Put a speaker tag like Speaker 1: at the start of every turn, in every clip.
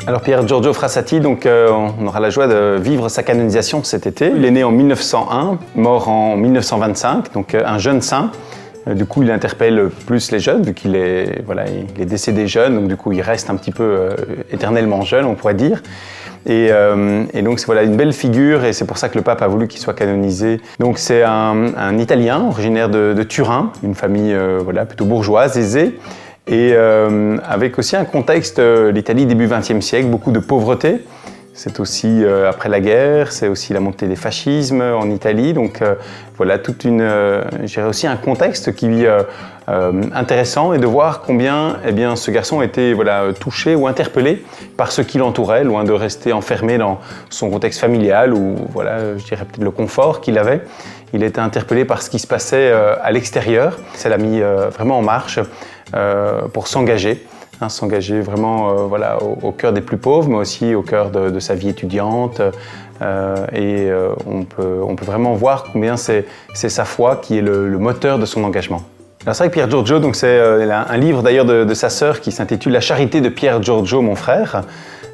Speaker 1: Alors Pier Giorgio Frassati, on aura la joie de vivre sa canonisation cet été. Il est né en 1901, mort en 1925, donc un jeune saint. Du coup, il interpelle plus les jeunes, vu qu'il est, il est décédé jeune, donc du coup, il reste un petit peu éternellement jeune, on pourrait dire. Et donc, c'est une belle figure, et c'est pour ça que le pape a voulu qu'il soit canonisé. Donc, c'est un Italien, originaire de Turin, une famille plutôt bourgeoise, aisée, et avec aussi un contexte, l'Italie début XXe siècle, beaucoup de pauvreté. C'est aussi après la guerre, c'est aussi la montée des fascismes en Italie. Donc aussi un contexte qui intéressant, et de voir combien ce garçon était touché ou interpellé par ce qui l'entourait, loin de rester enfermé dans son contexte familial ou je dirais peut-être le confort qu'il avait. Il était interpellé par ce qui se passait à l'extérieur. Ça l'a mis vraiment en marche pour s'engager. S'engager vraiment au cœur des plus pauvres, mais aussi au cœur de sa vie étudiante. On peut vraiment voir combien c'est sa foi qui est le moteur de son engagement. Alors c'est vrai que Pier Giorgio, c'est un livre d'ailleurs de sa sœur qui s'intitule « La charité de Pier Giorgio, mon frère ».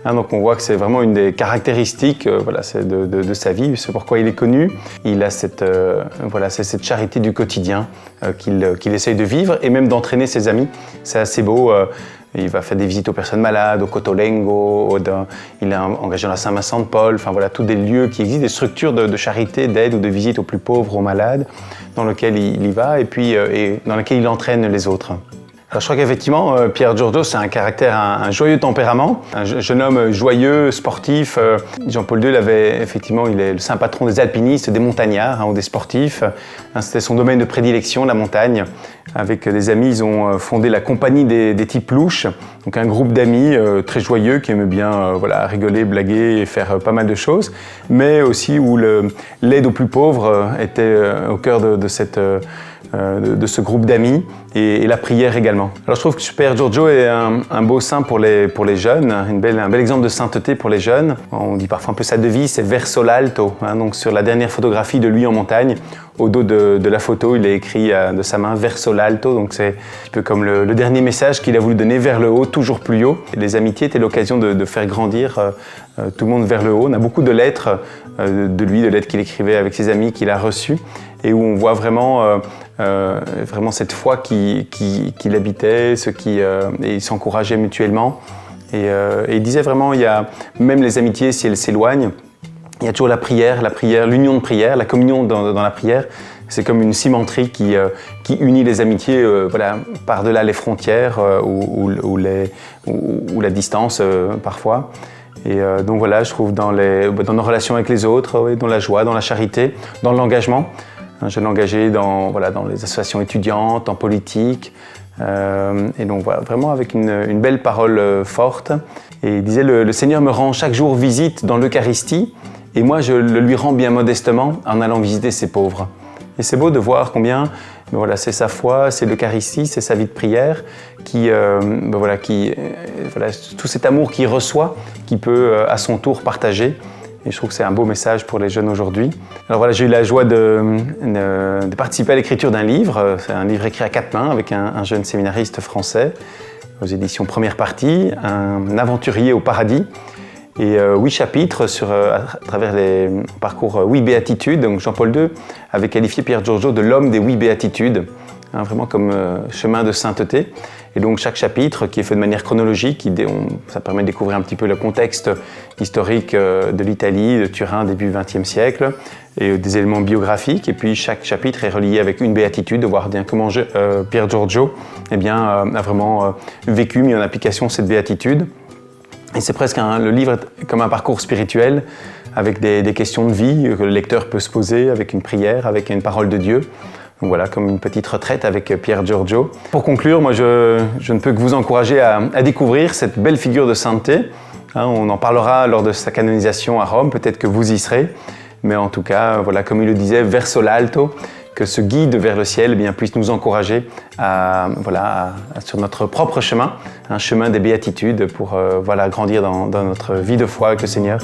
Speaker 1: Donc on voit que c'est vraiment une des caractéristiques de sa vie, c'est pourquoi il est connu. Il a cette charité du quotidien qu'il essaye de vivre et même d'entraîner ses amis. C'est assez beau. Il va faire des visites aux personnes malades, au Cotolengo, il est engagé dans la Saint-Vincent de Paul, tous des lieux qui existent, des structures de charité, d'aide ou de visite aux plus pauvres, aux malades, dans lesquels il y va et dans lesquels il entraîne les autres. Alors, je crois qu'effectivement, Pier Giorgio, c'est un caractère, un joyeux tempérament, un jeune homme joyeux, sportif. Jean-Paul II il est le saint patron des alpinistes, des montagnards ou des sportifs. C'était son domaine de prédilection, la montagne. Avec des amis, ils ont fondé la compagnie des types louches, donc un groupe d'amis très joyeux qui aiment bien rigoler, blaguer et faire pas mal de choses, mais aussi où l'aide aux plus pauvres était au cœur de ce groupe d'amis et la prière également. Alors je trouve que Pier Giorgio est un beau saint pour les jeunes, un bel exemple de sainteté pour les jeunes. On dit parfois un peu sa devise, c'est verso l'alto. Donc sur la dernière photographie de lui en montagne, au dos de la photo, il a écrit de sa main verso l'alto. Donc c'est un petit peu comme le dernier message qu'il a voulu donner, vers le haut, toujours plus haut. Et les amitiés étaient l'occasion de faire grandir tout le monde vers le haut. On a beaucoup de lettres de lui, de lettres qu'il écrivait avec ses amis qu'il a reçues, et où on voit vraiment cette foi qu'il habitait, et ils s'encourageaient mutuellement. Et il disait vraiment, même les amitiés, si elles s'éloignent, il y a toujours la prière, l'union de prière, la communion dans la prière. C'est comme une cimenterie qui unit les amitiés par-delà les frontières ou la distance parfois. Et donc je trouve dans nos relations avec les autres, dans la joie, dans la charité, dans l'engagement. Un jeune engagé dans les associations étudiantes, en politique. Et donc vraiment avec une belle parole forte. Et il disait, le Seigneur me rend chaque jour visite dans l'Eucharistie, et moi je le lui rends bien modestement en allant visiter ses pauvres. Et c'est beau de voir combien c'est sa foi, c'est l'Eucharistie, c'est sa vie de prière, tout cet amour qu'il reçoit, qu'il peut à son tour partager. Et je trouve que c'est un beau message pour les jeunes aujourd'hui. Alors j'ai eu la joie de participer à l'écriture d'un livre. C'est un livre écrit à 4 mains avec un jeune séminariste français, aux éditions Première Partie, un aventurier au paradis. Et 8 chapitres à travers les parcours 8 béatitudes. Donc Jean-Paul II avait qualifié Pier Giorgio de l'homme des 8 béatitudes, vraiment comme chemin de sainteté. Et donc chaque chapitre qui est fait de manière chronologique, ça permet de découvrir un petit peu le contexte historique de l'Italie, de Turin, début XXe siècle, et des éléments biographiques. Et puis chaque chapitre est relié avec une béatitude, de voir bien comment Pier Giorgio a vraiment vécu, mis en application cette béatitude. Et c'est presque le livre est comme un parcours spirituel, avec des questions de vie que le lecteur peut se poser, avec une prière, avec une parole de Dieu. Donc voilà, comme une petite retraite avec Pier Giorgio. Pour conclure, moi je ne peux que vous encourager à découvrir cette belle figure de sainteté. On en parlera lors de sa canonisation à Rome, peut-être que vous y serez. Mais en tout cas, comme il le disait, verso l'alto, que ce guide vers le ciel puisse nous encourager sur notre propre chemin, un chemin des béatitudes pour grandir dans notre vie de foi avec le Seigneur.